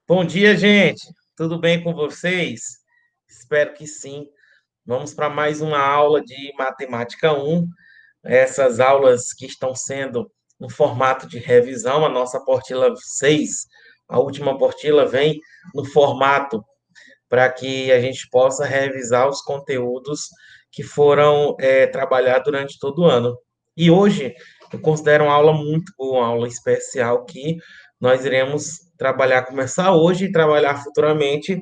Bom dia, gente. Tudo bem com vocês? Espero que sim. Vamos para mais uma aula de Matemática 1. Essas aulas que estão sendo no formato de revisão, a nossa apostila 6, a última apostila vem no formato para que a gente possa revisar os conteúdos que foram trabalhados durante todo o ano. E hoje eu considero uma aula muito boa, uma aula especial que nós iremos trabalhar, começar hoje e trabalhar futuramente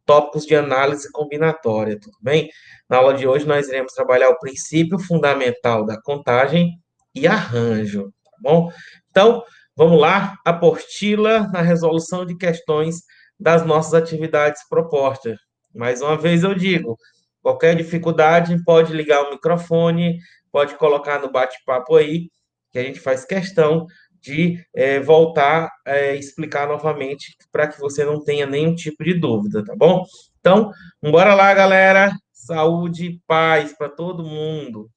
tópicos de análise combinatória, tudo bem? Na aula de hoje nós iremos trabalhar o princípio fundamental da contagem e arranjo, tá bom? Então, vamos lá, apostila na resolução de questões das nossas atividades propostas. Mais uma vez eu digo, qualquer dificuldade pode ligar o microfone, pode colocar no bate-papo aí, que a gente faz questão de voltar a explicar novamente para que você não tenha nenhum tipo de dúvida, tá bom? Então, bora lá, galera. Saúde e paz para todo mundo.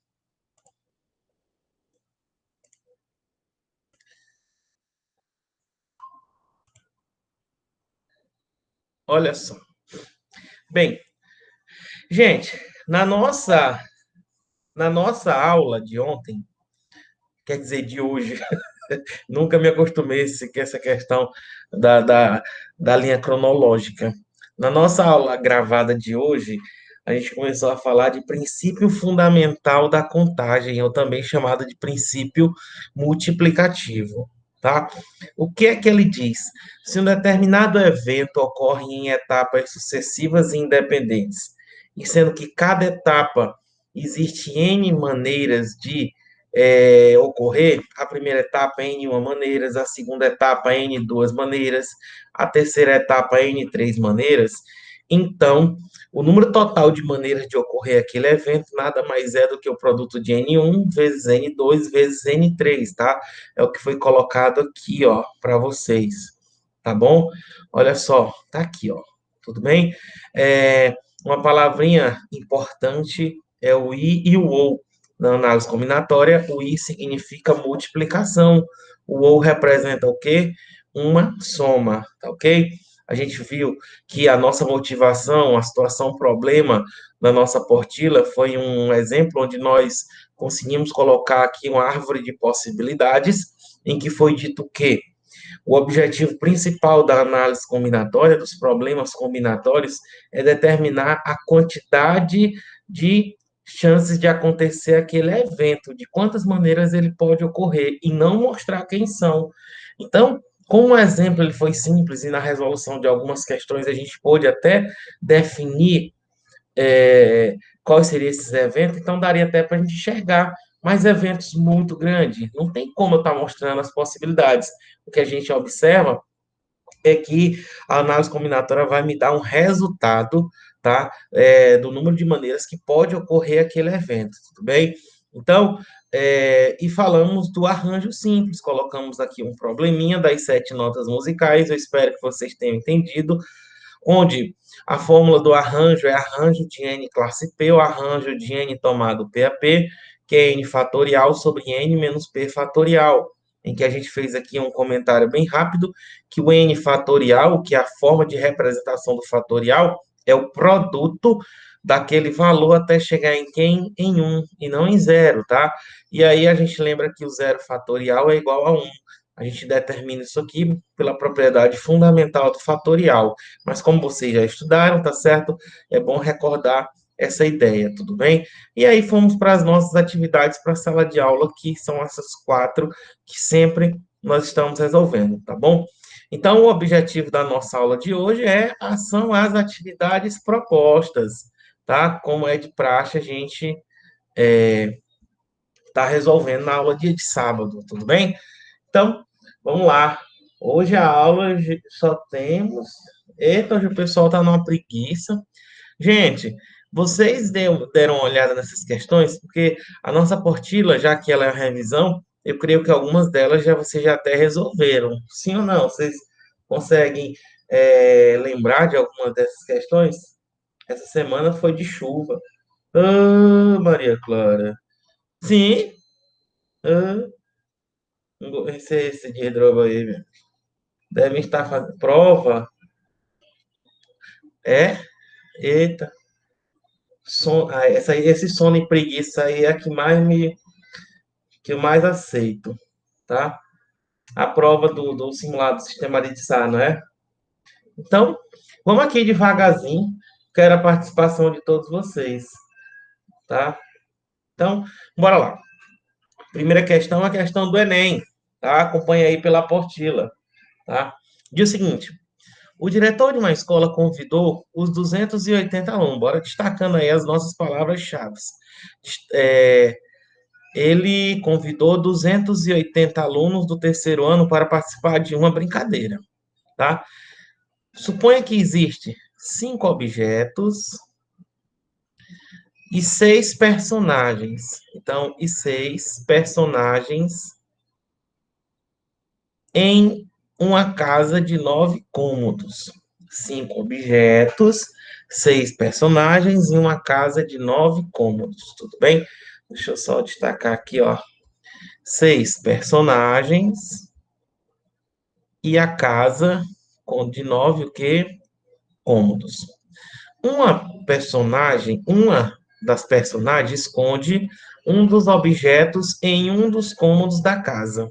Olha só. Bem, gente, na nossa aula de ontem, quer dizer, de hoje, nunca me acostumei com essa questão da, da, da linha cronológica. Na nossa aula gravada de hoje, a gente começou a falar de princípio fundamental da contagem, ou também chamado de princípio multiplicativo, tá? O que é que ele diz? Se um determinado evento ocorre em etapas sucessivas e independentes, e sendo que cada etapa existe N maneiras de ocorrer, a primeira etapa N uma maneiras, a segunda etapa N duas maneiras, a terceira etapa N três maneiras, então o número total de maneiras de ocorrer aquele evento nada mais é do que o produto de N1 vezes N2 vezes N3, tá? É o que foi colocado aqui, ó, para vocês, tá bom? Olha só, tá aqui, ó, tudo bem? Uma palavrinha importante é o I e o OU. Na análise combinatória, o I significa multiplicação, o OU representa o quê? Uma soma, tá ok? A gente viu que a nossa motivação, a situação problema da nossa apostila foi um exemplo onde nós conseguimos colocar aqui uma árvore de possibilidades, em que foi dito que o objetivo principal da análise combinatória, dos problemas combinatórios, é determinar a quantidade de chances de acontecer aquele evento, de quantas maneiras ele pode ocorrer, e não mostrar quem são. Então, como o exemplo ele foi simples e na resolução de algumas questões a gente pôde até definir quais seriam esses eventos, então daria até para a gente enxergar. Mas eventos muito grandes, não tem como eu estar mostrando as possibilidades. O que a gente observa é que a análise combinatória vai me dar um resultado, tá? Do número de maneiras que pode ocorrer aquele evento, tudo bem? Então, e falamos do arranjo simples, colocamos aqui um probleminha das 7 notas musicais, eu espero que vocês tenham entendido, onde a fórmula do arranjo é arranjo de n classe P, ou arranjo de n tomado P a P, que é n fatorial sobre n menos P fatorial, em que a gente fez aqui um comentário bem rápido, que o n fatorial, que é a forma de representação do fatorial, é o produto daquele valor até chegar em quem? Em 1, e não em 0, tá? E aí a gente lembra que o 0 fatorial é igual a 1. A gente determina isso aqui pela propriedade fundamental do fatorial. Mas como vocês já estudaram, tá certo? É bom recordar essa ideia, tudo bem? E aí fomos para as nossas atividades para a sala de aula, que são essas 4 que sempre nós estamos resolvendo, tá bom? Então, o objetivo da nossa aula de hoje são as atividades propostas, tá? Como é de praxe, a gente está resolvendo na aula dia de sábado, tudo bem? Então, vamos lá. Hoje a aula só temos. Eita, hoje o pessoal está numa preguiça. Gente, vocês deram uma olhada nessas questões, porque a nossa apostila, já que ela é uma revisão, eu creio que algumas delas vocês já até resolveram. Sim ou não? Vocês conseguem lembrar de algumas dessas questões? Essa semana foi de chuva. Ah, Maria Clara. Sim. Ah, esse de droga aí, velho. devem estar fazendo prova. É? Eita. Esse sono e preguiça aí é a que eu mais aceito, tá? A prova do simulado do sistema de Sá, não é? Então, vamos aqui devagarzinho. Quero a participação de todos vocês, tá? Então, bora lá. Primeira questão é a questão do Enem, tá? Acompanha aí pela apostila, tá? Diz o seguinte: o diretor de uma escola convidou os 280 alunos, bora destacando aí as nossas palavras-chave. É, ele convidou 280 alunos do terceiro ano para participar de uma brincadeira, tá? Suponha que existe 5 objetos e 6 personagens. Então, e 6 personagens em uma casa de 9 cômodos. 5 objetos, 6 personagens em uma casa de 9 cômodos. Tudo bem? Deixa eu só destacar aqui, ó. 6 personagens e a casa de 9 o quê? Cômodos. Uma das personagens esconde um dos objetos em um dos cômodos da casa.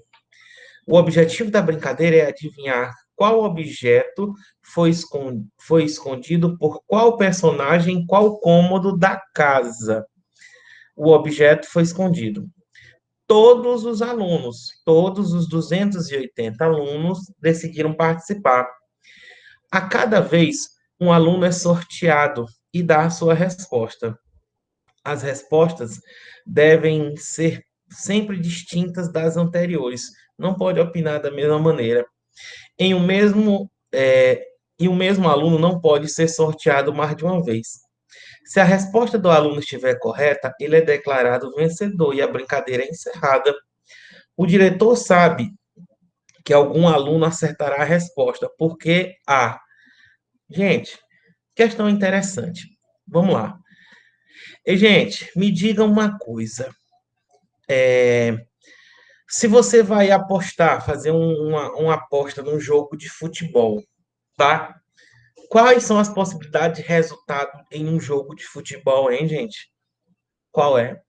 O objetivo da brincadeira é adivinhar qual objeto foi escondido por qual personagem em qual cômodo da casa. O objeto foi escondido. Todos os alunos, todos os 280 alunos decidiram participar. A cada vez, um aluno é sorteado e dá a sua resposta. As respostas devem ser sempre distintas das anteriores. Não pode opinar da mesma maneira. Em um mesmo, é, e o mesmo aluno não pode ser sorteado mais de uma vez. Se a resposta do aluno estiver correta, ele é declarado vencedor e a brincadeira é encerrada. O diretor sabe que algum aluno acertará a resposta, porque a. Gente, questão interessante. Vamos lá. E, gente, me diga uma coisa. Se você vai apostar, fazer uma aposta num jogo de futebol, tá? Quais são as possibilidades de resultado em um jogo de futebol, hein, gente? Qual é?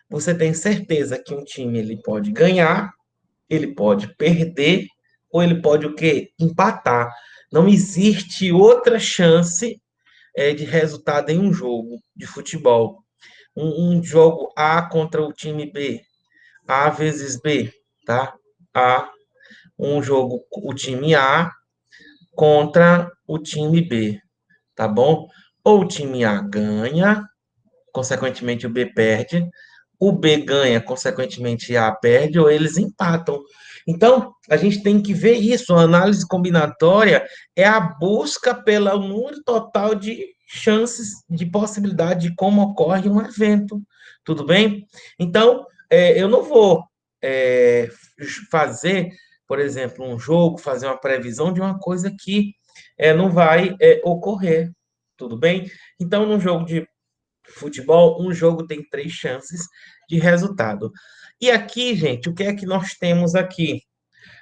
Você tem certeza que um time ele pode ganhar, ele pode perder, ou ele pode o quê? Empatar. Não existe outra chance de resultado em um jogo de futebol. Um jogo A contra o time B, A vezes B, tá? A, um jogo, o time A contra o time B, tá bom? Ou o time A ganha, consequentemente o B perde, o B ganha, consequentemente A perde, ou eles empatam. Então, a gente tem que ver isso. A análise combinatória é a busca pelo número total de chances, de possibilidade de como ocorre um evento. Tudo bem? Então, eu não vou é, fazer, por exemplo, um jogo, fazer uma previsão de uma coisa que não vai ocorrer. Tudo bem? Então, num jogo de futebol, um jogo tem 3 chances de resultado. E aqui, gente, o que é que nós temos aqui?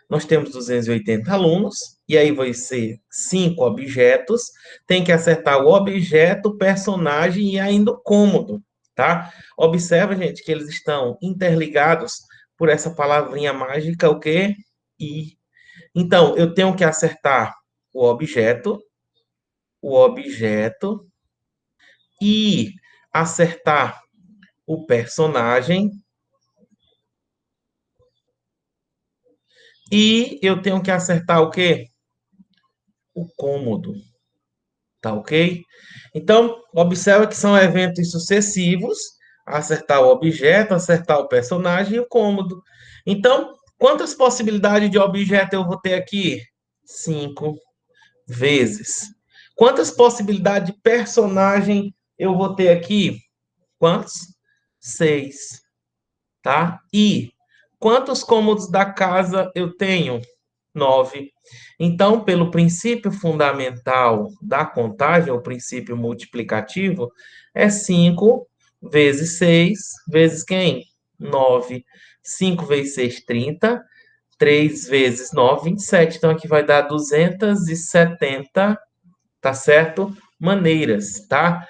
Nós temos 280 alunos, e aí vai ser 5 objetos, tem que acertar o objeto, o personagem e ainda o cômodo, tá? Observa, gente, que eles estão interligados por essa palavrinha mágica, o quê? E. Então, eu tenho que acertar o objeto e acertar o personagem e eu tenho que acertar o quê? O cômodo, tá ok? Então, observa que são eventos sucessivos, acertar o objeto, acertar o personagem e o cômodo. Então, quantas possibilidades de objeto eu vou ter aqui? 5 vezes. Quantas possibilidades de personagem eu vou ter aqui? Quantos? 6, tá? E quantos cômodos da casa eu tenho? 9. Então, pelo princípio fundamental da contagem, o princípio multiplicativo, é 5 vezes 6 vezes quem? 9. 5 vezes 6, 30. 3 vezes 9, 27. Então, aqui vai dar 270, tá certo? Maneiras, tá?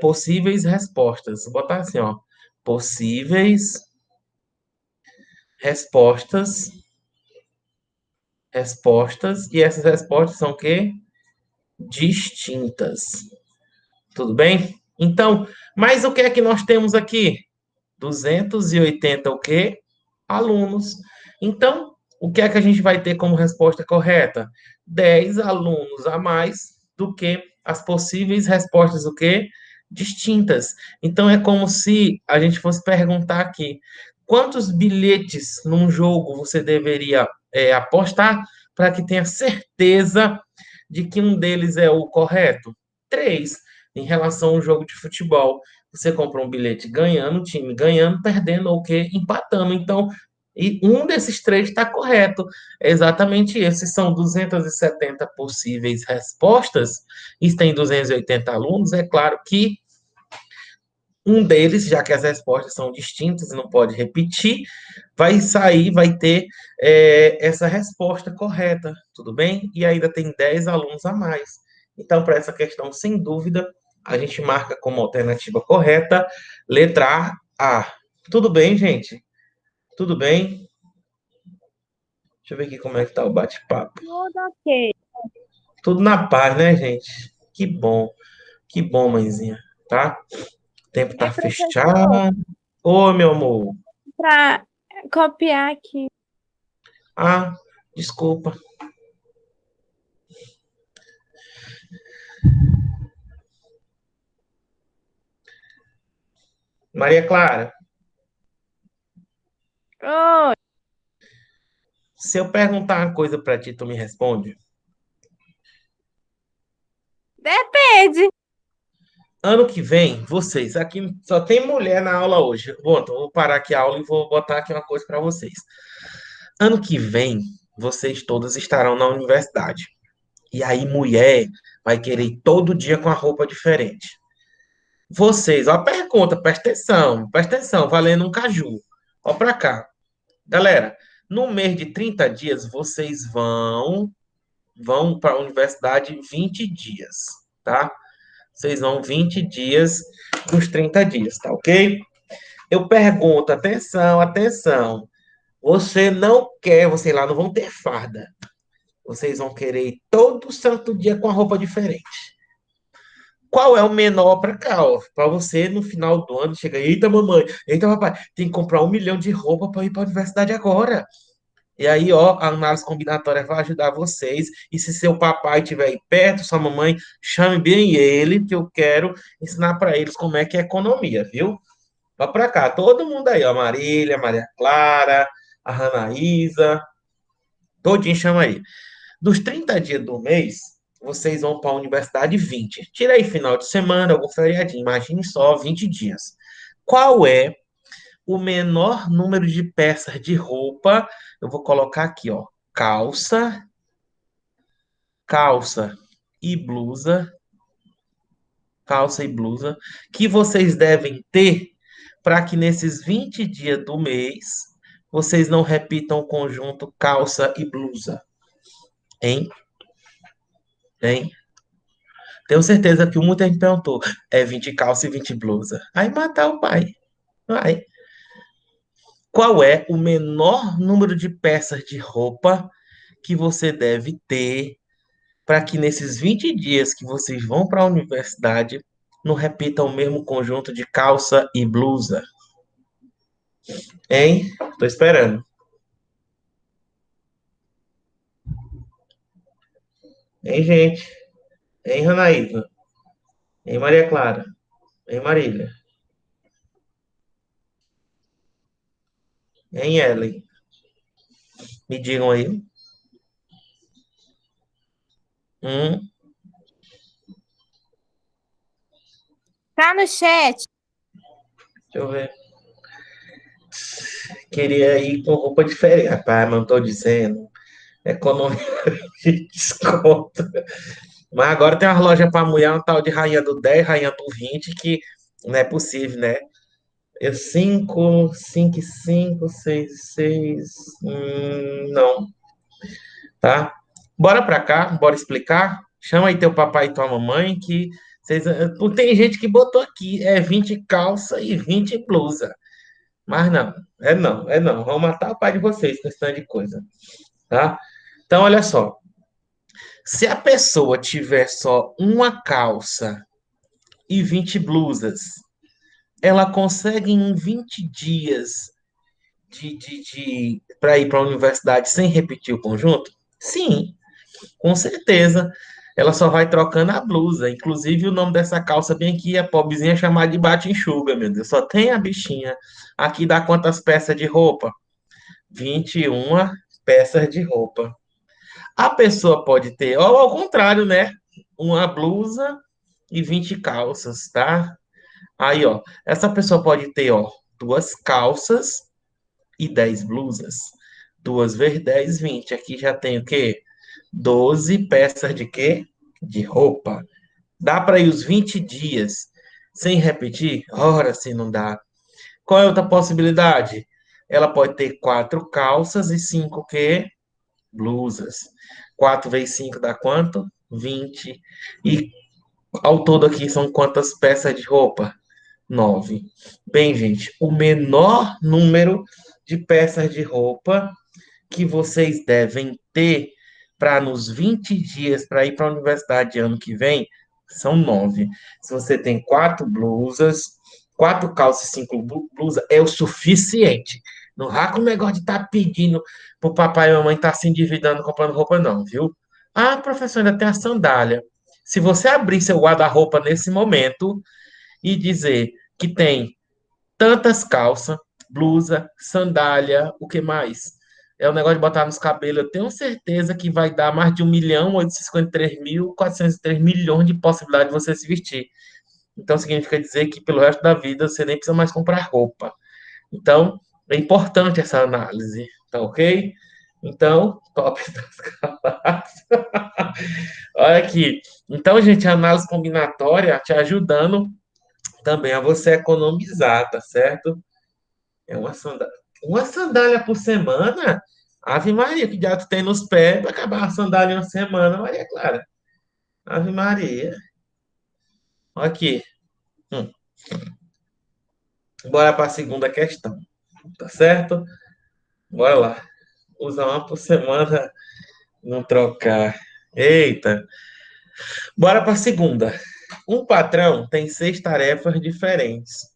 Possíveis respostas. Vou botar assim, ó. Possíveis respostas, respostas, e essas respostas são o quê? Distintas. Tudo bem? Então, mas o que é que nós temos aqui? 280 o quê? Alunos. Então, o que é que a gente vai ter como resposta correta? 10 alunos a mais do que as possíveis respostas o quê? Distintas. Então, é como se a gente fosse perguntar aqui: quantos bilhetes num jogo você deveria apostar para que tenha certeza de que um deles é o correto? Três. Em relação ao jogo de futebol, você compra um bilhete ganhando, o time ganhando, perdendo ou o quê? Empatando. Então, e um desses três está correto. É exatamente isso. Se são 270 possíveis respostas, e tem 280 alunos, é claro que um deles, já que as respostas são distintas e não pode repetir, vai sair, vai ter essa resposta correta, tudo bem? E ainda tem 10 alunos a mais. Então, para essa questão, sem dúvida, a gente marca como alternativa correta, letra A. Tudo bem, gente? Tudo bem? Deixa eu ver aqui como é que tá o bate-papo. Tudo ok. Tudo na paz, né, gente? Que bom. Que bom, mãezinha, tá? O tempo tá Professor, fechado. Oi, meu amor. para copiar aqui. Ah, desculpa. Maria Clara, Oi, se eu perguntar uma coisa pra ti, tu me responde? depende. Ano que vem, vocês, aqui só tem mulher na aula hoje. Bom, então eu vou parar aqui a aula e vou botar aqui uma coisa pra vocês. Ano que vem, vocês todos estarão na universidade. E aí, mulher vai querer ir todo dia com a roupa diferente. Vocês, ó, pergunta, presta atenção, valendo um caju. Ó pra cá. Galera, no mês de 30 dias, vocês vão para a universidade 20 dias, tá? Vocês vão 20 dias dos 30 dias, tá ok? Eu pergunto, atenção, atenção. Você não quer, vocês lá não vão ter farda. Vocês vão querer ir todo santo dia com a roupa diferente. Qual é o menor para cá, ó? Para você no final do ano chega, eita mamãe, eita papai, tem que comprar 1 milhão de roupa para ir para a universidade agora. E aí, ó, a análise combinatória vai ajudar vocês. E se seu papai estiver aí perto, sua mamãe, chame bem ele, que eu quero ensinar para eles como é que é economia, viu? Vá para cá, todo mundo aí, ó, Marília, Maria Clara, a Ranaísa, todinho chama aí. Dos 30 dias do mês, vocês vão para a universidade 20. Tira aí final de semana, algum feriadinho, imagine só 20 dias. Qual é o menor número de peças de roupa? Eu vou colocar aqui, ó, calça e blusa, calça e blusa, que vocês devem ter para que nesses 20 dias do mês vocês não repitam o conjunto calça e blusa, hein? Hein? Tenho certeza que muita gente perguntou, é 20 calça e 20 blusa. Aí matar o pai. Vai. Qual é o menor número de peças de roupa que você deve ter para que nesses 20 dias que vocês vão para a universidade não repitam o mesmo conjunto de calça e blusa? Hein? Tô esperando. Hein, gente? Hein, Ranaísa? Hein, Maria Clara? Hein, Marília? Hein, Ellen? Me digam aí. Hum, Tá no chat. deixa eu ver. Queria ir com roupa diferente. Rapaz, mas não tô dizendo. Economia de desconto. Mas agora tem umas lojas para mulher, um tal de Rainha do 10, Rainha do 20, que não é possível, né? É 5, 5 e 5, 6 e 6. Não, tá? Bora pra cá, bora explicar. Chama aí teu papai e tua mamãe que vocês, tem gente que botou aqui, é 20 calça e 20 blusa. Mas não, é não, é não. Vão matar o pai de vocês com esse tanto de coisa, tá? Então, olha só. Se a pessoa tiver só uma calça e 20 blusas, ela consegue em 20 dias para ir para a universidade sem repetir o conjunto? Sim, com certeza. Ela só vai trocando a blusa. Inclusive, o nome dessa calça bem aqui é pobrezinha chamada de bate-enxuga, meu Deus. Só tem a bichinha. Aqui dá quantas peças de roupa? 21 peças de roupa. A pessoa pode ter, ou ao contrário, né? Uma blusa e 20 calças, tá? Aí, ó, essa pessoa pode ter, ó, duas calças e 10 blusas. 2 vezes 10, 20. Aqui já tem o quê? 12 peças de quê? De roupa. Dá para ir os 20 dias sem repetir? Ora, se não dá. Qual é outra possibilidade? Ela pode ter 4 calças e 5 quê? Blusas. 4 vezes 5 dá quanto? 20. E ao todo aqui são quantas peças de roupa? 9. Bem, gente, o menor número de peças de roupa que vocês devem ter para nos 20 dias para ir para a universidade ano que vem são 9. Se você tem 4 blusas, 4 calças e 5 blusas, é o suficiente. Não vá com o negócio de estar pedindo para o papai e a mamãe estar se endividando comprando roupa, não, viu? Ah, professor, ainda tem a sandália. Se você abrir seu guarda-roupa nesse momento e dizer que tem tantas calças, blusa, sandália, o que mais? É o negócio de botar nos cabelos. Eu tenho certeza que vai dar mais de 1.853.403 milhões de possibilidades de você se vestir. Então, significa dizer que pelo resto da vida você nem precisa mais comprar roupa. Então, é importante essa análise, tá ok? Então, top das galáxias. Olha aqui. Então, gente, a análise combinatória te ajudando também a você economizar, tá certo? É uma sandália por semana? Ave Maria, que já tu tem nos pés para acabar a sandália em uma semana, Maria Clara. Ave Maria. Aqui. Hum. Bora para a segunda questão, tá certo? Bora lá. Usar uma por semana, não trocar. Eita. Bora para a segunda. Um patrão tem 6 tarefas diferentes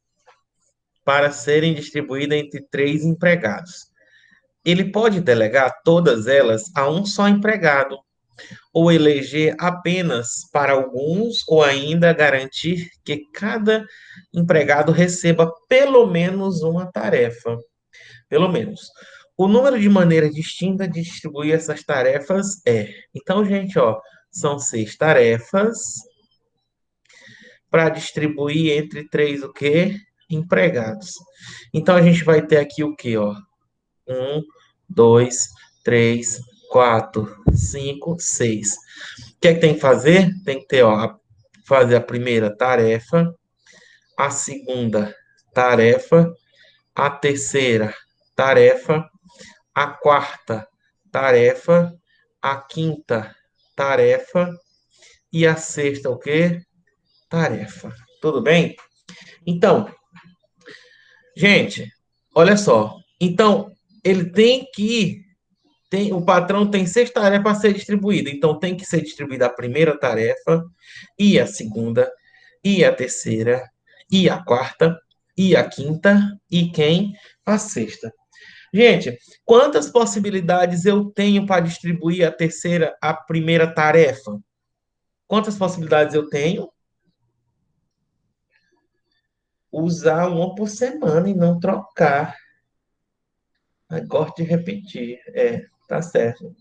para serem distribuídas entre 3 empregados. Ele pode delegar todas elas a um só empregado, ou eleger apenas para alguns, ou ainda garantir que cada empregado receba pelo menos uma tarefa. Pelo menos. O número de maneiras distintas de distribuir essas tarefas é. Então, gente, ó, são 6 tarefas para distribuir entre 3 o quê? Empregados. Então, a gente vai ter aqui o quê, ó? 1, 2, 3, 4, 5, 6. O que é que tem que fazer? Tem que ter, ó, fazer a primeira tarefa, a segunda tarefa, a terceira tarefa, a quarta tarefa, a quinta tarefa e a sexta o quê? Tarefa. Tudo bem? Então, gente, olha só. Então, ele tem que o patrão tem 6 tarefas para ser distribuída. Então, tem que ser distribuída a primeira tarefa, e a segunda, e a terceira, e a quarta, e a quinta, e quem? A sexta. Gente, quantas possibilidades eu tenho para distribuir a primeira tarefa? Quantas possibilidades eu tenho? Usar uma por semana e não trocar. Eu gosto de repetir. É, tá certo.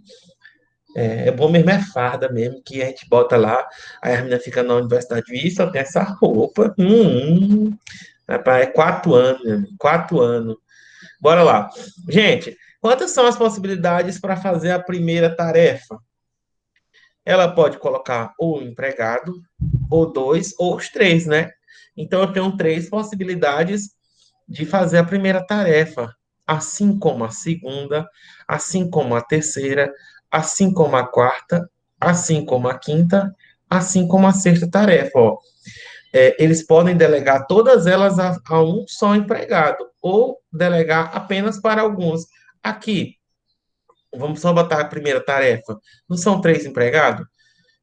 É bom mesmo, é farda mesmo, que a gente bota lá, aí a menina fica na universidade e só tem essa roupa. Rapaz, é 4 anos, meu amigo, 4 anos. Bora lá. Gente, quantas são as possibilidades para fazer a primeira tarefa? Ela pode colocar ou o empregado, ou dois, ou os três, né? Então, eu tenho 3 possibilidades de fazer a primeira tarefa, assim como a segunda, assim como a terceira, assim como a quarta, assim como a quinta, assim como a sexta tarefa, ó. Eles podem delegar todas elas a um só empregado, ou delegar apenas para alguns. Aqui, vamos só botar a primeira tarefa. Não são três empregados?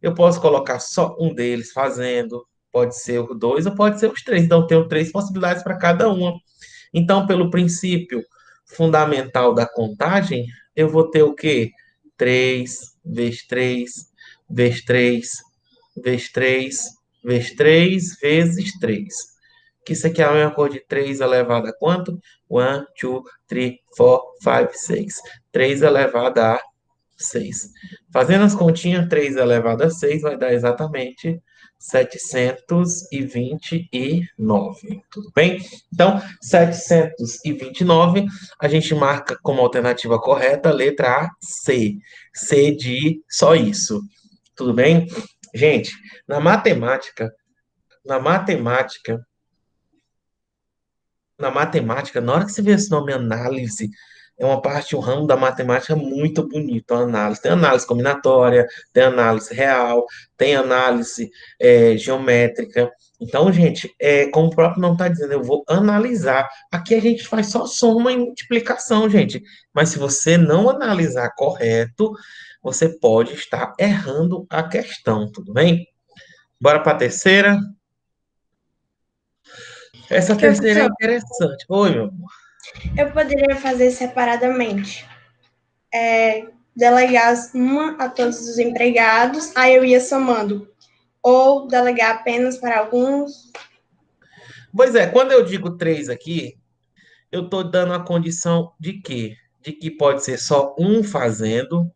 Eu posso colocar só um deles fazendo, pode ser os dois ou pode ser os três. Então, eu tenho três possibilidades para cada uma. Então, pelo princípio fundamental da contagem, eu vou ter o quê? 3 vezes 3 vezes 3 vezes 3 vezes 3 vezes 3. Que isso aqui é a mesma coisa de 3 elevado a quanto? 1, 2, 3, 4, 5, 6. 3 elevado a 6. Fazendo as continhas, 3 elevado a 6 vai dar exatamente 729. Tudo bem? Então, 729, a gente marca como alternativa correta a letra A, C. C de só isso. Tudo bem? Gente, na matemática, na matemática, na hora que você vê esse nome análise, é uma parte, um ramo da matemática muito bonito, a análise. Tem análise combinatória, tem análise real, tem análise geométrica. Então, gente, como o próprio nome está dizendo, eu vou analisar. Aqui a gente faz só soma e multiplicação, gente. Mas se você não analisar correto, você pode estar errando a questão, tudo bem? Bora para a terceira. Essa terceira é Professor, interessante. Oi, meu amor. eu poderia fazer separadamente. Delegar uma a todos os empregados, aí eu ia somando. Ou delegar apenas para alguns. Pois é, quando eu digo três aqui, eu estou dando a condição de quê? De que pode ser só um fazendo,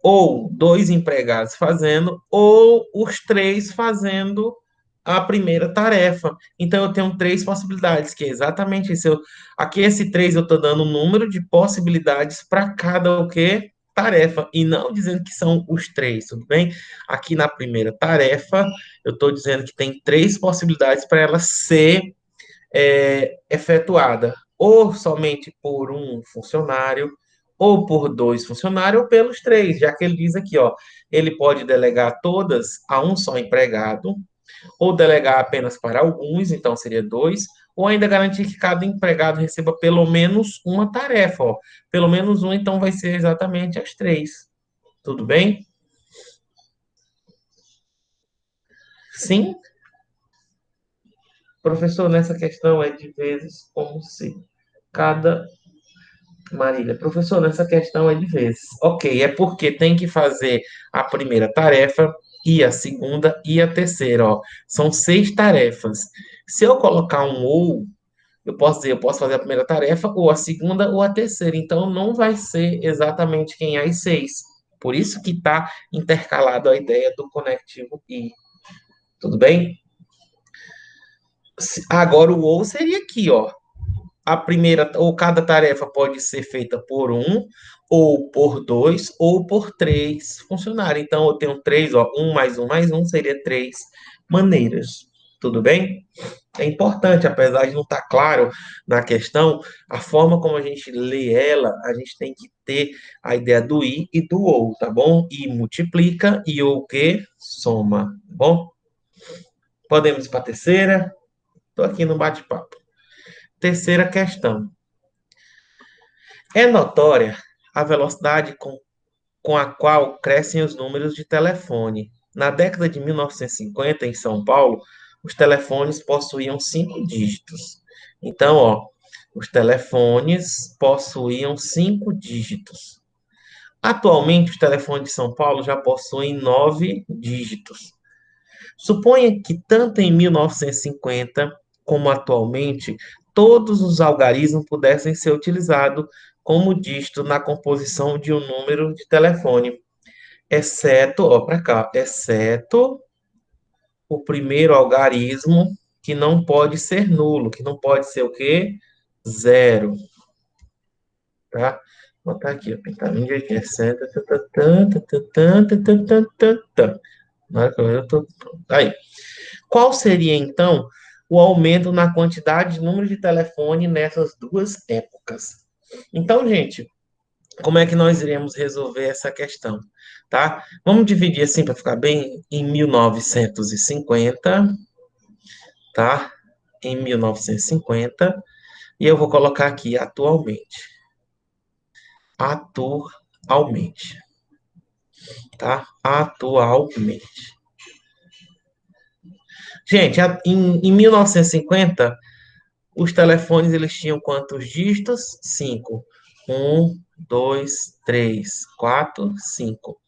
ou dois empregados fazendo, ou os três fazendo a primeira tarefa. Então, eu tenho três possibilidades, que é exatamente isso. Aqui, esse três, eu estou dando um número de possibilidades para cada o quê? Tarefa, e não dizendo que são os três, tudo bem? Aqui na primeira tarefa, eu estou dizendo que tem três possibilidades para ela ser efetuada ou somente por um funcionário, ou por dois funcionários, ou pelos três, já que ele diz aqui, ó, ele pode delegar todas a um só empregado, ou delegar apenas para alguns, então seria dois, ou ainda garantir que cada empregado receba pelo menos uma tarefa, ó. Pelo menos um, então vai ser exatamente as três. Tudo bem? Sim? Professor, nessa questão é de vezes como se cada Marília, professor, nessa questão é de vezes. Ok, é porque tem que fazer a primeira tarefa e a segunda e a terceira, ó. São seis tarefas. Se eu colocar um ou, eu posso dizer, eu posso fazer a primeira tarefa, ou a segunda, ou a terceira. Então, não vai ser exatamente quem é as seis. Por isso que está intercalado a ideia do conectivo e. Tudo bem? Agora, o ou seria aqui, ó. A primeira, ou cada tarefa pode ser feita por um, ou por dois, ou por três funcionários. Então, eu tenho três, ó, um mais um seria três maneiras. Tudo bem? É importante, apesar de não estar claro na questão, a forma como a gente lê ela, a gente tem que ter a ideia do i e do ou, tá bom? I multiplica e o que? Soma, tá bom? Podemos ir para a terceira? Estou aqui no bate-papo. Terceira questão. É notória a velocidade com a qual crescem os números de telefone. Na década de 1950, em São Paulo, os telefones possuíam cinco dígitos. Então, ó, os telefones possuíam cinco dígitos. Atualmente, os telefones de São Paulo já possuem nove dígitos. Suponha que tanto em 1950 como atualmente, todos os algarismos pudessem ser utilizados como dígito na composição de um número de telefone, exceto, ó, para cá, exceto o primeiro algarismo, que não pode ser nulo, que não pode ser o quê? Zero, tá? Vou botar aqui, ó, pintarinho de aqui, exceto, na hora que eu tô, aí. Qual seria, então, o aumento na quantidade de número de telefone nessas duas épocas. Então, gente, como é que nós iremos resolver essa questão, tá? Vamos dividir assim para ficar bem em 1950, tá? Em 1950, e eu vou colocar aqui atualmente. Atualmente, tá? Atualmente. Gente, em 1950, os telefones eles tinham quantos dígitos? 5. 1, 2, 3, 4, 5.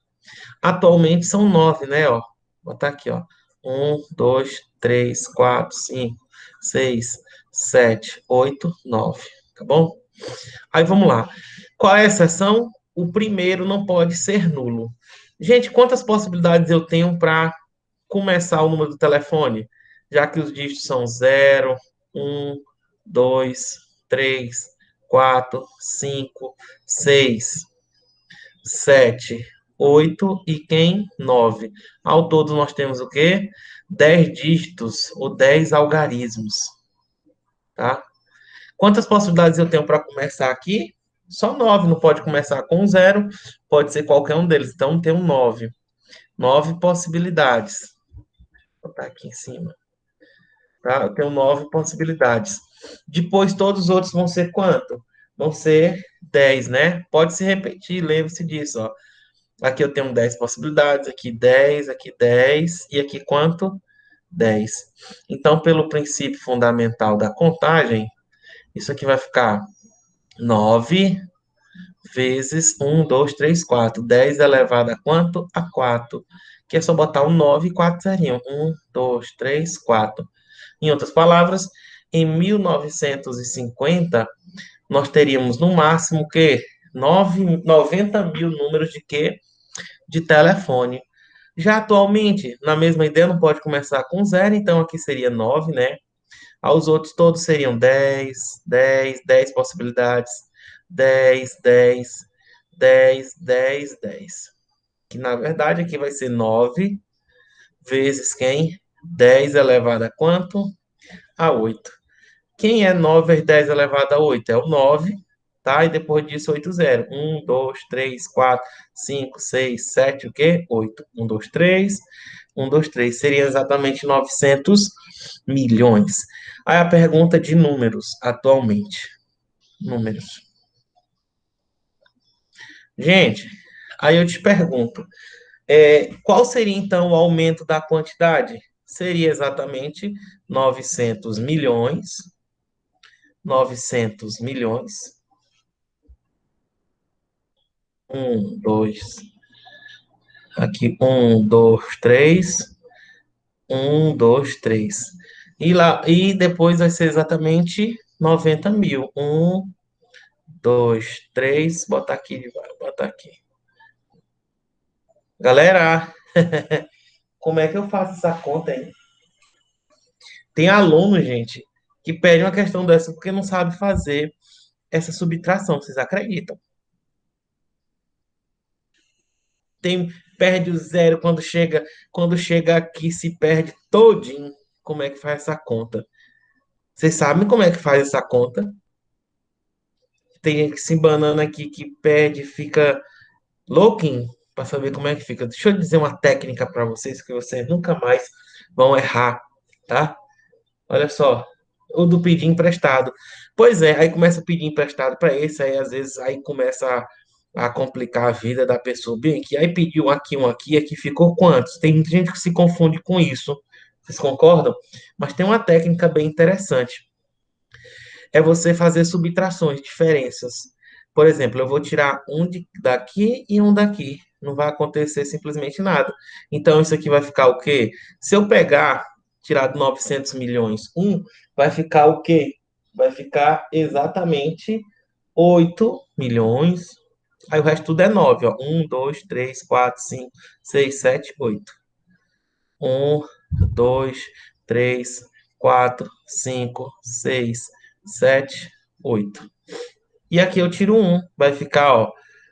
Atualmente são 9, né? Ó, vou botar aqui, ó. 1, 2, 3, 4, 5, 6, 7, 8, 9. Tá bom? Aí vamos lá. Qual é a exceção? O primeiro não pode ser nulo. Gente, quantas possibilidades eu tenho para começar o número do telefone? Já que os dígitos são 0, 1, 2, 3, 4, 5, 6, 7, 8 e quem? 9. Ao todo nós temos o quê? 10 dígitos ou 10 algarismos, tá? Quantas possibilidades eu tenho para começar aqui? Só 9, não pode começar com 0, pode ser qualquer um deles. Então, tem um 9. 9 possibilidades. Vou botar aqui em cima. Tá? Eu tenho 9 possibilidades. Depois, todos os outros vão ser quanto? Vão ser 10, né? Pode se repetir, lembre-se disso, ó. Aqui eu tenho 10 possibilidades, aqui 10, e aqui quanto? 10. Então, pelo princípio fundamental da contagem, isso aqui vai ficar 9 vezes 1, 2, 3, 4. 10 elevado a quanto? A 4. Que é só botar o 9 e 4 seriam. 1, 2, 3, 4. Em outras palavras, em 1950, nós teríamos no máximo que 90 mil números de quê? De telefone. Já atualmente, na mesma ideia, não pode começar com 0, então aqui seria 9, né? Aos outros todos seriam 10, 10, 10 possibilidades, 10, 10, 10, 10, 10. Que na verdade aqui vai ser 9 vezes quem? 10 elevado a quanto? A 8. Quem é 9 vezes 10 elevado a 8? É o 9, tá? E depois disso, 8 zero. 1, 2, 3, 4, 5, 6, 7, o quê? 8. 1, 2, 3. 1, 2, 3. Seria exatamente 900 milhões. Aí a pergunta de números, atualmente. Números. Gente, aí eu te pergunto, qual seria então o aumento da quantidade? Seria exatamente 900 milhões, 900 milhões, 2, aqui, 3, 3. E depois vai ser exatamente 90 mil. 2, 3, botar aqui, botar aqui. Galera, como é que eu faço essa conta, hein? Tem aluno, gente, que pede uma questão dessa porque não sabe fazer essa subtração, vocês acreditam? Perde o zero quando chega aqui, se perde todinho. Como é que faz essa conta? Vocês sabem como é que faz essa conta? Tem gente que se embanando aqui que perde, fica louquinho para saber como é que fica. Deixa eu dizer uma técnica para vocês que vocês nunca mais vão errar, tá? Olha só, o do pedir emprestado. Pois é, aí começa a pedir emprestado para esse, aí às vezes aí começa a complicar a vida da pessoa. Bem, que aí pediu um aqui ficou quantos? Tem muita gente que se confunde com isso. Vocês concordam? Mas tem uma técnica bem interessante. É você fazer subtrações, diferenças. Por exemplo, eu vou tirar daqui e um daqui. Não vai acontecer simplesmente nada. Então, isso aqui vai ficar o quê? Se eu pegar, tirar de 900 milhões, vai ficar o quê? Vai ficar exatamente 8 milhões. Aí o resto tudo é 9, ó. 1, 2, 3, 4, 5, 6, 7, 8. 1, 2, 3, 4, 5, 6, 7, 8. E aqui eu tiro 1. Vai ficar, ó.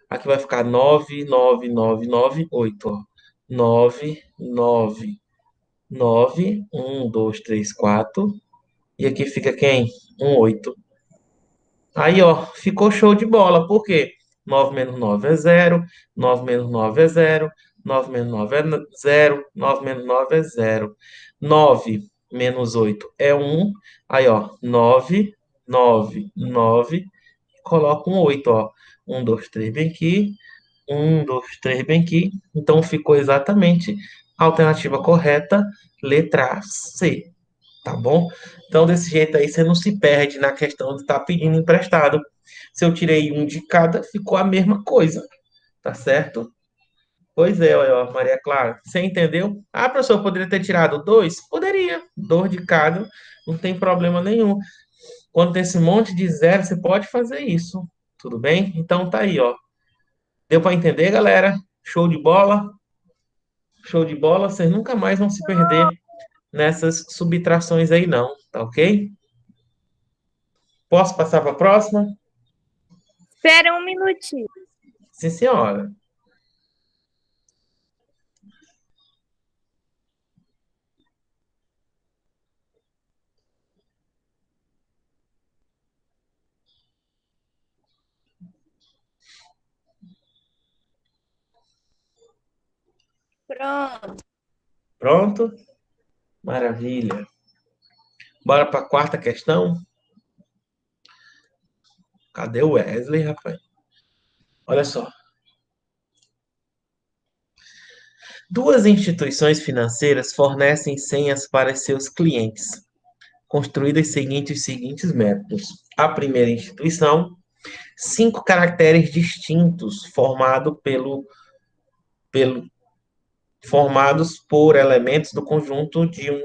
Aqui vai ficar 9, 9, 9, 9, 8, ó. 9, 9, 9, 1, 2, 3, 4. E aqui fica quem? Um 8. Aí, ó, ficou show de bola. Por quê? 9 menos 9 é zero, 9 menos 9 é zero, 9 menos 9 é zero, 9 menos 9 é zero. 9 menos 8 é um. Aí, ó, 9, 9, 9. Coloca um 8, ó. 1, 2, 3 bem aqui. 1, 2, 3 bem aqui. Então, ficou exatamente a alternativa correta, letra C. Tá bom? Então, desse jeito aí, você não se perde na questão de estar pedindo emprestado. Se eu tirei um de cada, ficou a mesma coisa, tá certo? Pois é, olha, ó, Maria Clara, você entendeu? Ah, professor, eu poderia ter tirado dois? Poderia, dois de cada, não tem problema nenhum. Quando tem esse monte de zero, você pode fazer isso, tudo bem? Então tá aí, ó. Deu para entender, galera? Show de bola? Show de bola, vocês nunca mais vão se perder nessas subtrações aí, não, tá ok? Posso passar para a próxima? Espera um minutinho. Sim, senhora. Pronto. Pronto? Maravilha. Bora para a quarta questão? Cadê o Wesley, rapaz? Olha só. Duas instituições financeiras fornecem senhas para seus clientes, construídas seguindo os seguintes métodos. A primeira instituição, 5 caracteres distintos formados por elementos do conjunto de 1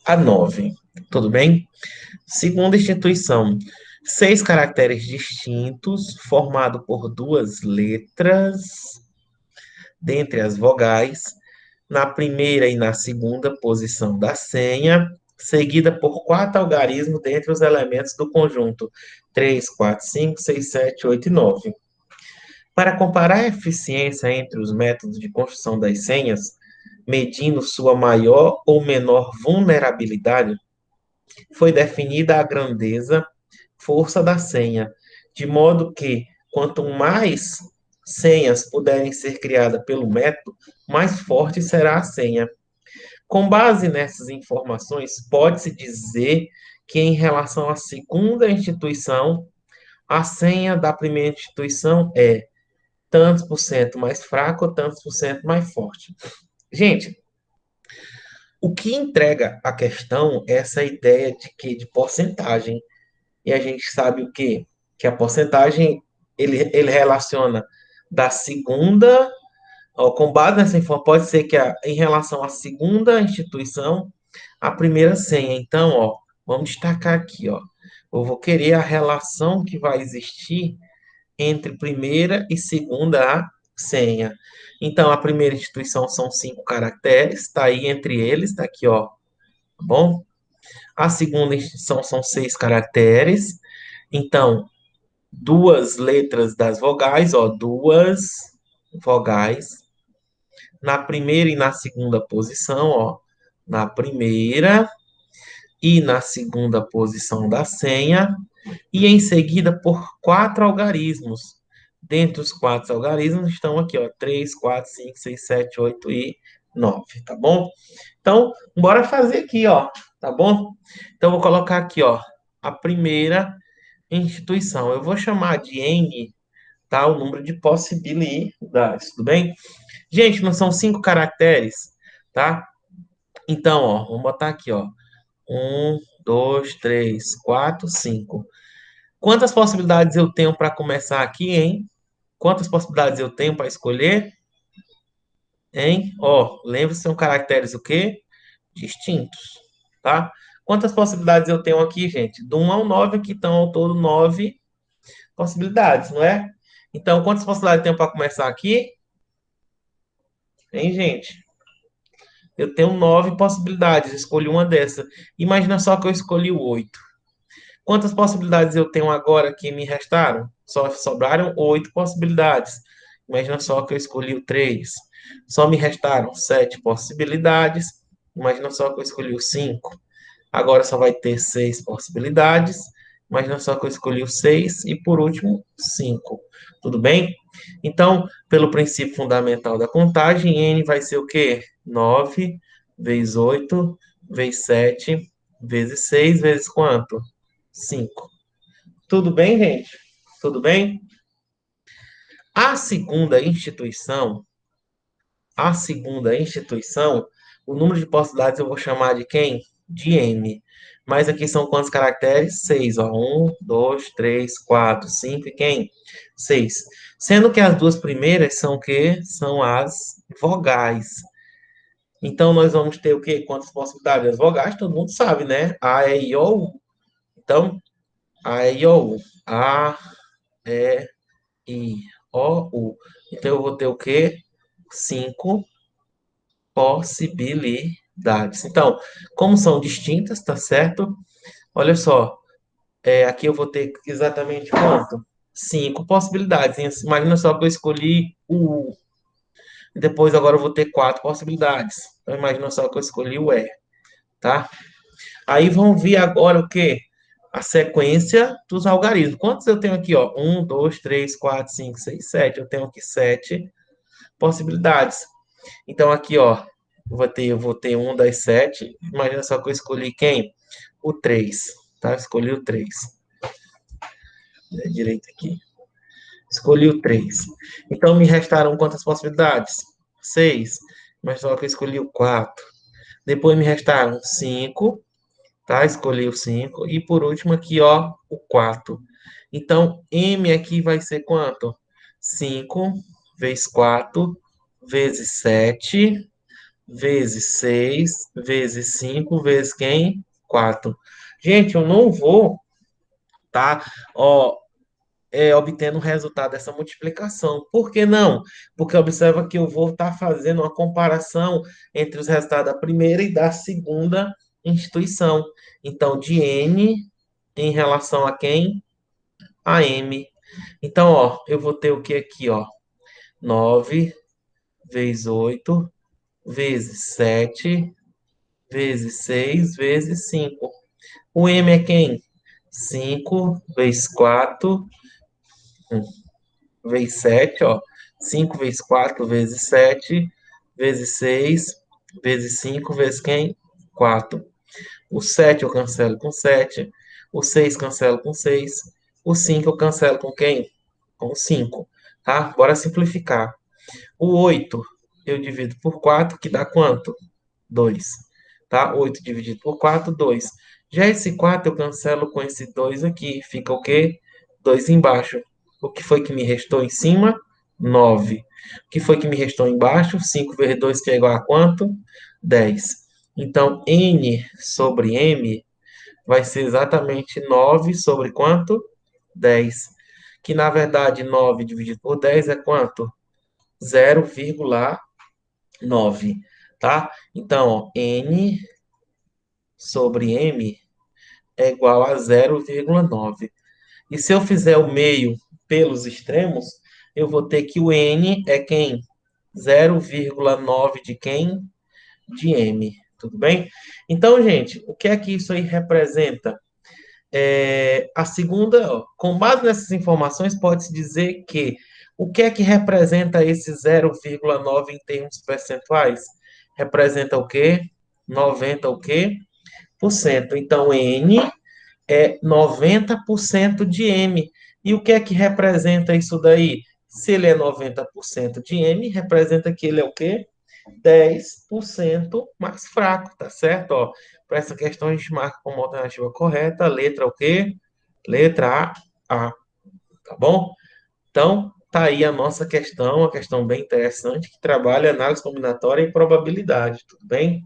a 9. Tudo bem? Segunda instituição, 6 caracteres distintos, formado por 2 letras, dentre as vogais, na primeira e na segunda posição da senha, seguida por 4 algarismos dentre os elementos do conjunto 3, 4, 5, 6, 7, 8 e 9. Para comparar a eficiência entre os métodos de construção das senhas, medindo sua maior ou menor vulnerabilidade, foi definida a grandeza, força da senha, de modo que, quanto mais senhas puderem ser criadas pelo método, mais forte será a senha. Com base nessas informações, pode-se dizer que, em relação à segunda instituição, a senha da primeira instituição é tantos por cento mais fraca ou tantos por cento mais forte. Gente, o que entrega a questão é essa ideia de que de porcentagem. E a gente sabe o quê? Que a porcentagem ele relaciona da segunda, ó, com base nessa informação, pode ser que em relação à segunda instituição, a primeira senha. Então, ó, vamos destacar aqui, ó. Eu vou querer a relação que vai existir entre primeira e segunda senha. Então, a primeira instituição são 5 caracteres, está aí entre eles, está aqui, ó, tá bom? A segunda instituição são 6 caracteres. Então, 2 letras das vogais, ó, 2 vogais. Na primeira e na segunda posição, ó, na primeira e na segunda posição da senha, e em seguida por 4 algarismos. Dentre os 4 algarismos estão aqui, ó, 3, 4, 5, 6, 7, 8 e 9, tá bom? Então, bora fazer aqui, ó, tá bom? Então, vou colocar aqui, ó, a primeira instituição. Eu vou chamar de N, tá? O número de possibilidades, tudo bem? Gente, não são 5 caracteres, tá? Então, ó, vamos botar aqui, ó. 1, 2, 3, 4, 5. Quantas possibilidades eu tenho para começar aqui, hein? Quantas possibilidades eu tenho para escolher? Hein? Ó, lembre-se, são caracteres o quê? Distintos, tá? Quantas possibilidades eu tenho aqui, gente? Do 1 ao 9, aqui estão ao todo 9 possibilidades, não é? Então, quantas possibilidades eu tenho para começar aqui? Hein, gente? Eu tenho 9 possibilidades, escolhi uma dessa. Imagina só que eu escolhi o 8. Quantas possibilidades eu tenho agora que me restaram? Só sobraram 8 possibilidades. Imagina só que eu escolhi o 3. Só me restaram 7 possibilidades. Imagina só que eu escolhi o 5. Agora só vai ter 6 possibilidades. Imagina só que eu escolhi o 6 e, por último, 5. Tudo bem? Então, pelo princípio fundamental da contagem, n vai ser o quê? 9 vezes 8 vezes 7 vezes 6 vezes quanto? 5. Tudo bem, gente? Tudo bem? A segunda instituição, a segunda instituição, o número de possibilidades eu vou chamar de quem? De M. Mas aqui são quantos caracteres? 6, ó. 1, 2, 3, 4, 5 e quem? 6. Sendo que as duas primeiras são o quê? São as vogais. Então, nós vamos ter o quê? Quantas possibilidades? As vogais, todo mundo sabe, né? A, E, I, O, U. Então, A, E, I, O, U. A, E, I, O, U. Então, eu vou ter o quê? 5 possibilidades. Então, como são distintas, tá certo? Olha só, aqui eu vou ter exatamente quanto? 5 possibilidades. Imagina só que eu escolhi o U. Depois, agora eu vou ter 4 possibilidades. Então, imagina só que eu escolhi o E, tá? Aí vamos ver agora o quê? A sequência dos algarismos. Quantos eu tenho aqui, ó? 1, 2, 3, 4, 5, 6, 7. Eu tenho aqui 7 possibilidades. Então, aqui, ó, eu vou ter um das 7. Imagina só que eu escolhi quem? O 3, tá? Escolhi o 3. Direito aqui. Escolhi o 3. Então, me restaram quantas possibilidades? 6. Mas só que eu escolhi o 4. Depois me restaram 5, tá? Escolhi o 5. E por último aqui, ó, o 4. Então, M aqui vai ser quanto? 5 vezes 4 vezes 7 vezes 6 vezes 5 vezes quem? 4. Gente, eu não vou, tá? Ó, obtendo o resultado dessa multiplicação. Por que não? Porque observa que eu vou estar fazendo uma comparação entre os resultados da primeira e da segunda instituição. Então, de N em relação a quem? A M. Então, ó, eu vou ter o que aqui, ó? 9 vezes 8 vezes 7 vezes 6 vezes 5. O M é quem? 5 vezes 4 vezes 7, ó. 5 vezes 4 vezes 7 vezes 6 vezes 5 vezes quem? 4. O 7 eu cancelo com 7. O 6 cancelo com 6. O 5 eu cancelo com quem? Com 5. Tá? Bora simplificar. O 8 eu divido por 4, que dá quanto? 2. Tá? 8 dividido por 4, 2. Já esse 4 eu cancelo com esse 2 aqui. Fica o quê? 2 embaixo. O que foi que me restou em cima? 9. O que foi que me restou embaixo? 5 vezes 2, que é igual a quanto? 10. Então, N sobre M vai ser exatamente 9 sobre quanto? 10. Que, na verdade, 9 dividido por 10 é quanto? 0,9. Tá? Então, ó, N sobre M é igual a 0,9. E se eu fizer o meio pelos extremos, eu vou ter que o N é quem? 0,9 de quem? De M. Tudo bem? Então, gente, o que é que isso aí representa? A segunda, ó, com base nessas informações, pode-se dizer que o que é que representa esse 0,9 em termos percentuais? Representa o quê? 90 o quê? Por cento. Então, N é 90% de M. E o que é que representa isso daí? Se ele é 90% de M, representa que ele é o quê? 10% mais fraco, tá certo? Ó, para essa questão a gente marca como alternativa correta, letra o quê? Letra A, tá bom? Então, tá aí a nossa questão, uma questão bem interessante que trabalha análise combinatória e probabilidade, tudo bem?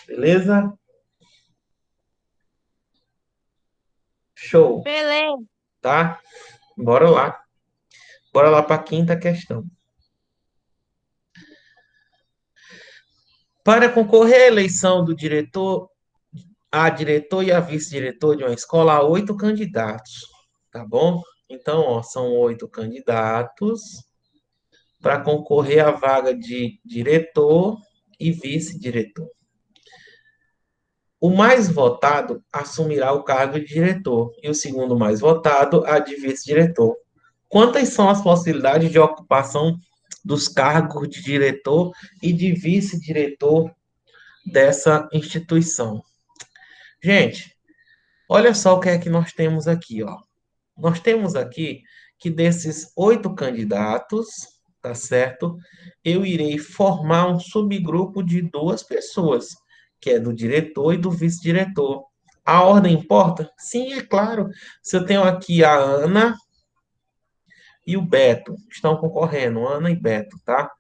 Beleza? Show, Beleza. tá? Bora lá. Bora lá para a quinta questão. Para concorrer à eleição do diretor, a diretor e a vice-diretor de uma escola, há 8 candidatos, tá bom? Então, ó, são 8 candidatos para concorrer à vaga de diretor e vice-diretor. o mais votado assumirá o cargo de diretor e o segundo mais votado a de vice-diretor. Quantas são as possibilidades de ocupação dos cargos de diretor e de vice-diretor dessa instituição? Gente, olha só o que é que nós temos aqui, ó. Nós temos aqui que desses 8 candidatos, tá certo? Eu irei formar um subgrupo de 2 pessoas, que é do diretor e do vice-diretor. A ordem importa? Sim, é claro. Se eu tenho aqui a Ana e o Beto, estão concorrendo, Ana e Beto, tá?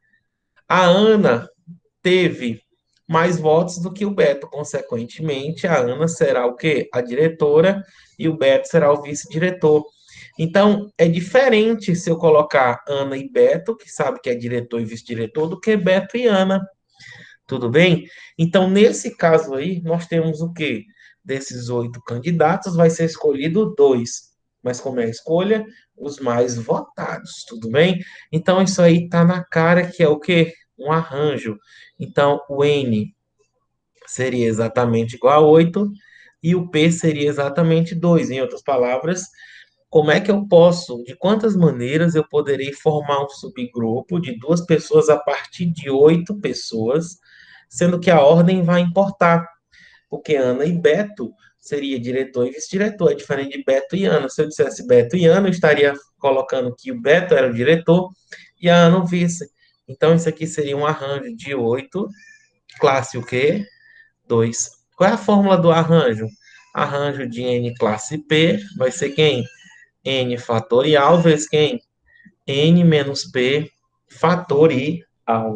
A Ana teve mais votos do que o Beto, consequentemente, a Ana será o quê? A diretora e o Beto será o vice-diretor. Então, é diferente se eu colocar Ana e Beto, que sabe que é diretor e vice-diretor, do que Beto e Ana. Tudo bem? Então, nesse caso aí, nós temos o quê? Desses 8 candidatos, vai ser escolhido 2. Mas como é a escolha? Os mais votados, tudo bem? Então, isso aí tá na cara que é o quê? Um arranjo. Então, o N seria exatamente igual a 8 e o P seria exatamente 2. Em outras palavras, como é que eu posso, de quantas maneiras eu poderei formar um subgrupo de 2 pessoas a partir de 8 pessoas, sendo que a ordem vai importar, porque Ana e Beto seria diretor e vice-diretor, é diferente de Beto e Ana. Se eu dissesse Beto e Ana, eu estaria colocando que o Beto era o diretor e a Ana o vice. Então, isso aqui seria um arranjo de 8, classe o quê? 2. Qual é a fórmula do arranjo? Arranjo de N classe P vai ser quem? N fatorial vezes quem? N menos P fatorial.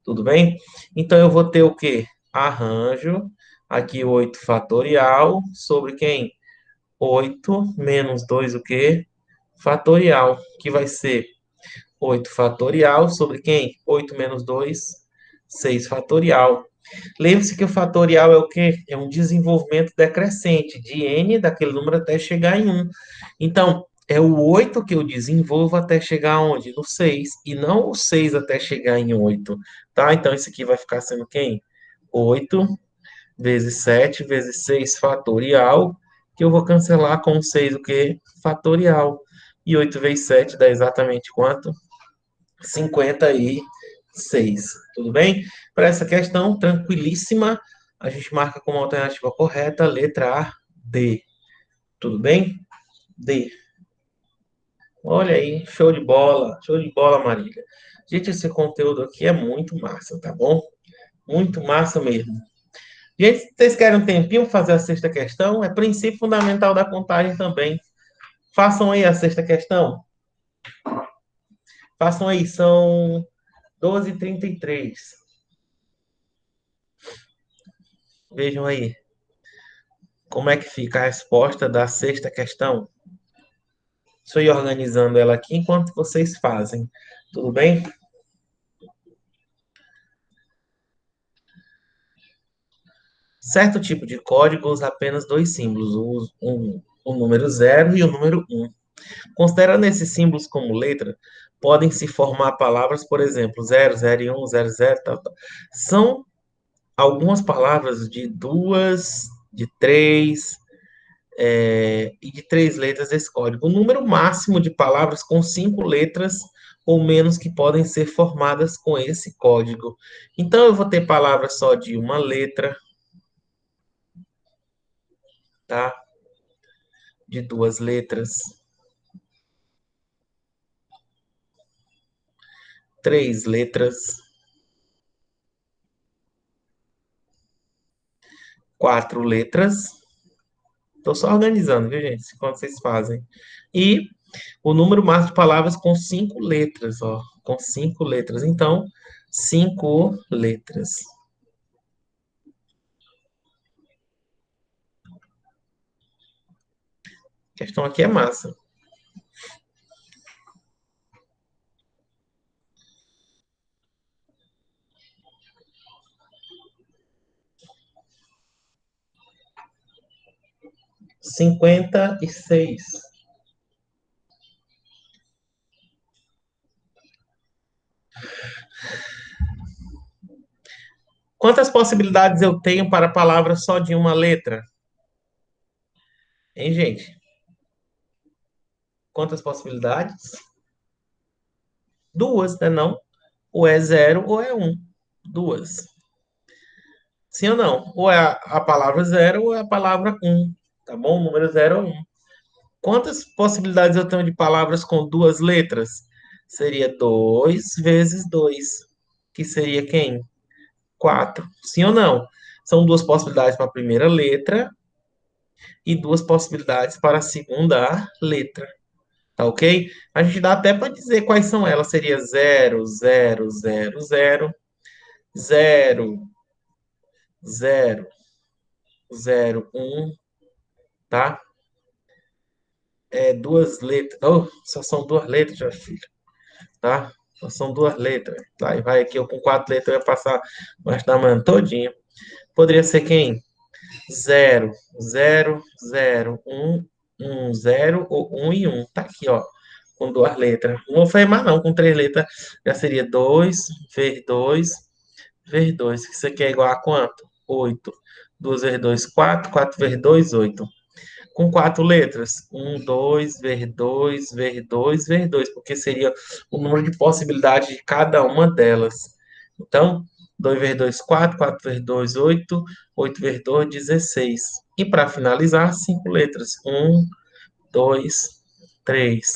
Tudo bem? Então, eu vou ter o quê? Arranjo, aqui 8 fatorial, sobre quem? 8 menos 2 o quê? Fatorial, que vai ser 8 fatorial sobre quem? 8 menos 2, 6 fatorial. Lembre-se que o fatorial é o quê? É um desenvolvimento decrescente de n daquele número até chegar em 1. Então, é o 8 que eu desenvolvo até chegar onde? No 6. E não o 6 até chegar em 8. Tá? Então, isso aqui vai ficar sendo quem? 8 vezes 7 vezes 6 fatorial, que eu vou cancelar com 6 o quê? Fatorial. E 8 vezes 7 dá exatamente quanto? 56. Tudo bem? Para essa questão, tranquilíssima, a gente marca como alternativa correta a letra A, D. Tudo bem? D. Olha aí, show de bola, Marília. Gente, esse conteúdo aqui é muito massa, tá bom? Muito massa mesmo. Gente, vocês querem um tempinho para fazer a sexta questão? É princípio fundamental da contagem também. Façam aí a sexta questão. Façam aí, são 12h33. Vejam aí. Como é que fica a resposta da sexta questão? Estou organizando ela aqui enquanto vocês fazem. Tudo bem? Certo tipo de código usa apenas 2 símbolos, o número 0 e o número 1. Considerando esses símbolos como letra, podem se formar palavras, por exemplo, 0, 0 e 1, 0, 0, tal, tal. São algumas palavras de 2, de 3, e de 3 letras desse código. O número máximo de palavras com 5 letras ou menos que podem ser formadas com esse código. Então, eu vou ter palavras só de uma letra, tá? De 2 letras, 3 letras, 4 letras. Estou só organizando, viu, gente? Enquanto vocês fazem. E o número máximo de palavras com 5 letras, ó. Com 5 letras. Então, 5 letras. A questão aqui é massa. 56. Quantas possibilidades eu tenho para palavras só de uma letra? Hein, gente? Quantas possibilidades? Duas, né, não? Ou é zero ou é um. Duas. Sim ou não? Ou é a palavra zero ou é a palavra um. Tá bom? O número zero ou um. Quantas possibilidades eu tenho de palavras com duas letras? Seria 2 vezes 2, que seria quem? 4. Sim ou não? São duas possibilidades para a primeira letra e duas possibilidades para a segunda letra. Tá ok? A gente dá até para dizer quais são elas. Seria 0, 0, 0, 0, 0, 0, 0, 1, tá? É duas letras. Oh, só são duas letras, meu filho. Tá? Só são duas letras. Tá? E vai aqui, eu com quatro letras, eu ia passar o resto da manhã todinha. Poderia ser quem? 0, 0, 0, 1, 1, 0 ou 1 e 1. Tá aqui, ó. Com duas letras. Não vou fazer mais não, com três letras já seria 2 vezes 2 vezes 2. Que isso aqui é igual a quanto? 8. 2 vezes 2, 4. 4 vezes 2, 8. Com quatro letras. 1, 2, vezes 2, vezes 2, vezes 2. Porque seria o número de possibilidades de cada uma delas. Então, 2 vezes 2, 4. 4 vezes 2, 8. 8 vezes 2, 16. E para finalizar, cinco letras. 1, 2, 3,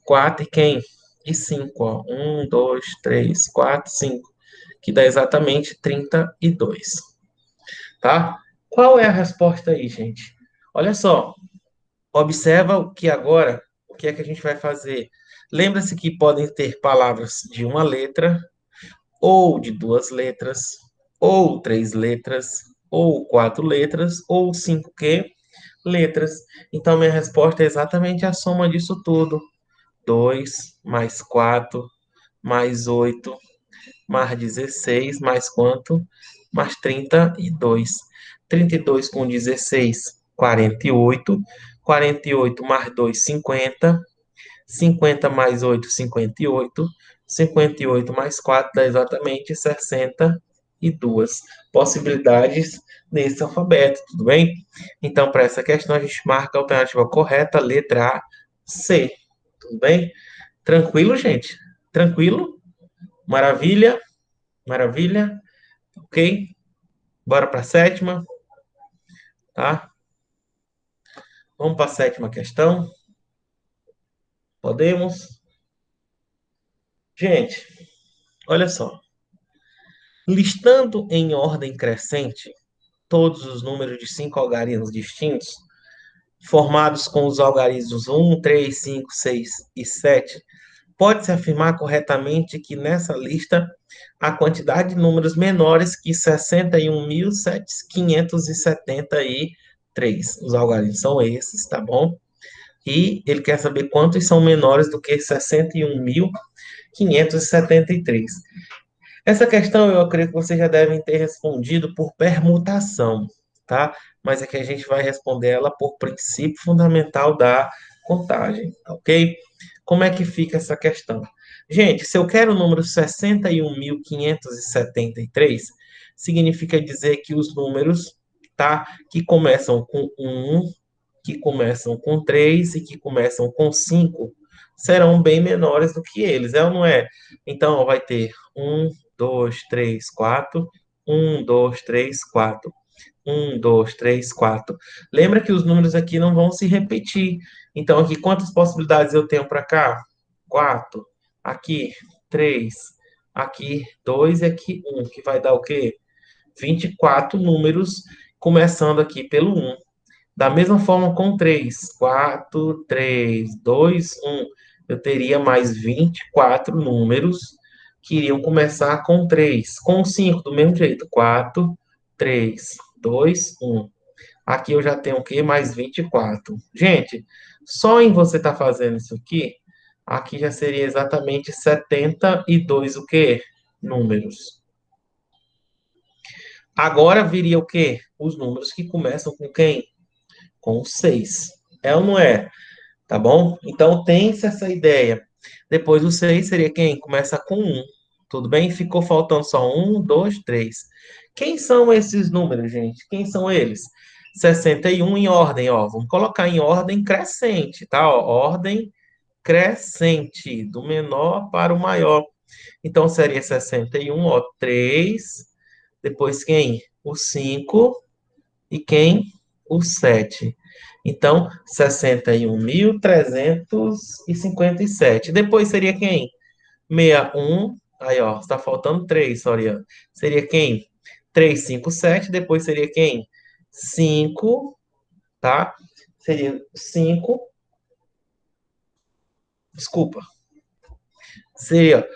4 e quem? E 5, ó. 1, 2, 3, 4, 5. Que dá exatamente 32. Tá? Qual é a resposta aí, gente? Olha só. Observa o que agora, o que é que a gente vai fazer. Lembra-se que podem ter palavras de uma letra, ou de duas letras, ou três letras, ou quatro letras, ou cinco quê? Letras. Então, minha resposta é exatamente a soma disso tudo. 2 mais 4 mais 8 mais 16 mais quanto? Mais 32. 32 com 16, 48. 48 mais 2, 50. 50 mais 8, 58. 58 mais 4 dá exatamente 62 possibilidades nesse alfabeto, tudo bem? Então, para essa questão, a gente marca a alternativa correta, letra A, C, tudo bem? Tranquilo, gente? Tranquilo? Maravilha? Maravilha? Ok? Bora para a sétima, tá? Vamos para a sétima questão. Podemos? Gente, olha só. Listando em ordem crescente todos os números de cinco algarismos distintos, formados com os algarismos 1, 3, 5, 6 e 7, pode-se afirmar corretamente que nessa lista há quantidade de números menores que 61.573. Os algarismos são esses, tá bom? E ele quer saber quantos são menores do que 61.573. Essa questão eu acredito que vocês já devem ter respondido por permutação, tá? Mas é que a gente vai responder ela por princípio fundamental da contagem, ok? Como é que fica essa questão? Gente, se eu quero o número 61.573, significa dizer que os números, tá? Que começam com 1, que começam com 3 e que começam com 5 serão bem menores do que eles, é ou não é? Então, vai ter 1, 2, 3, 4, 1, 2, 3, 4, 1, 2, 3, 4. Lembra que os números aqui não vão se repetir. Então, aqui, quantas possibilidades eu tenho para cá? 4. Aqui, 3. Aqui, 2 e aqui, 1, que vai dar o quê? 24 números, começando aqui pelo 1. Da mesma forma com 3, 4, 3, 2, 1, eu teria mais 24 números que iriam começar com 3. Com 5, do mesmo jeito, 4, 3, 2, 1. Aqui eu já tenho o quê? Mais 24. Gente, só em você estar fazendo isso aqui já seria exatamente 72 o quê? Números. Agora viria o quê? Os números que começam com quem? Com 6. É ou não é? Tá bom? Então, tem essa ideia. Depois, o 6 seria quem? Começa com 1. Tudo bem? Ficou faltando só 1, 2, 3. Quem são esses números, gente? Quem são eles? 61 em ordem, ó. Vamos colocar em ordem crescente, tá? Ó, ordem crescente, do menor para o maior. Então, seria 61, ó, 3. Depois quem? O 5. E quem? O 7. Então, 61.357. Depois seria quem? 61. Aí, ó, está faltando 3, Soriano. Seria quem? 357. Depois seria quem? 5, tá? Seria 5. Desculpa. Seria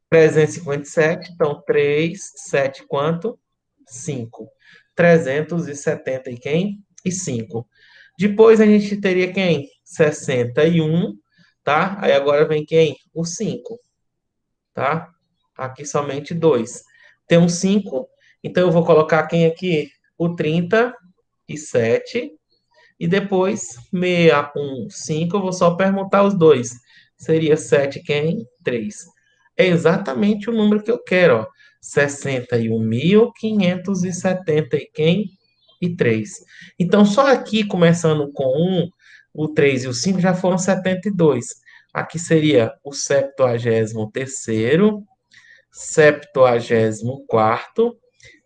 357. Então, 3, 7, quanto? 5. 370 e quem? E 5. Depois a gente teria quem? 61, tá? Aí agora vem quem? O 5, tá? Aqui somente 2. Tem um 5, então eu vou colocar quem aqui? O 37. E depois 615, eu vou só permutar os dois. Seria 7 quem? 3. É exatamente o número que eu quero, ó. 61.570 e quem? E 3. Então, só aqui, começando com 1, o 3 e o 5 já foram 72. Aqui seria o 73º, 74º,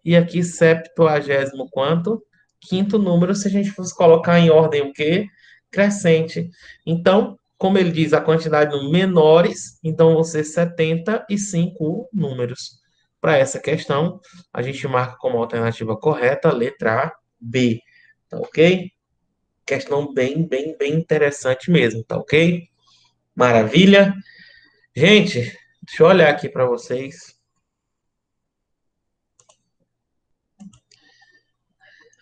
e aqui 70º quanto? Quinto número, se a gente fosse colocar em ordem o quê? Crescente. Então, como ele diz, a quantidade de menores, então vão ser 75 números. Para essa questão, a gente marca como alternativa correta a letra B. Tá ok? Questão bem, bem, bem interessante mesmo, tá ok? Maravilha. Gente, deixa eu olhar aqui para vocês.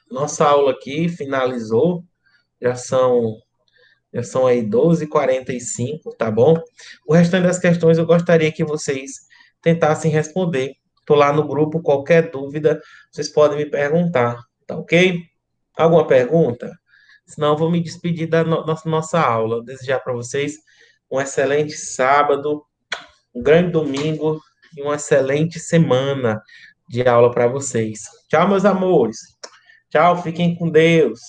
Nossa aula aqui finalizou. Já são aí 12h45, tá bom? O restante das questões eu gostaria que vocês tentassem responder. Estou lá no grupo, qualquer dúvida, vocês podem me perguntar, tá ok? Alguma pergunta? Senão eu vou me despedir da nossa aula. Desejar para vocês um excelente sábado, um grande domingo e uma excelente semana de aula para vocês. Tchau, meus amores. Tchau, fiquem com Deus.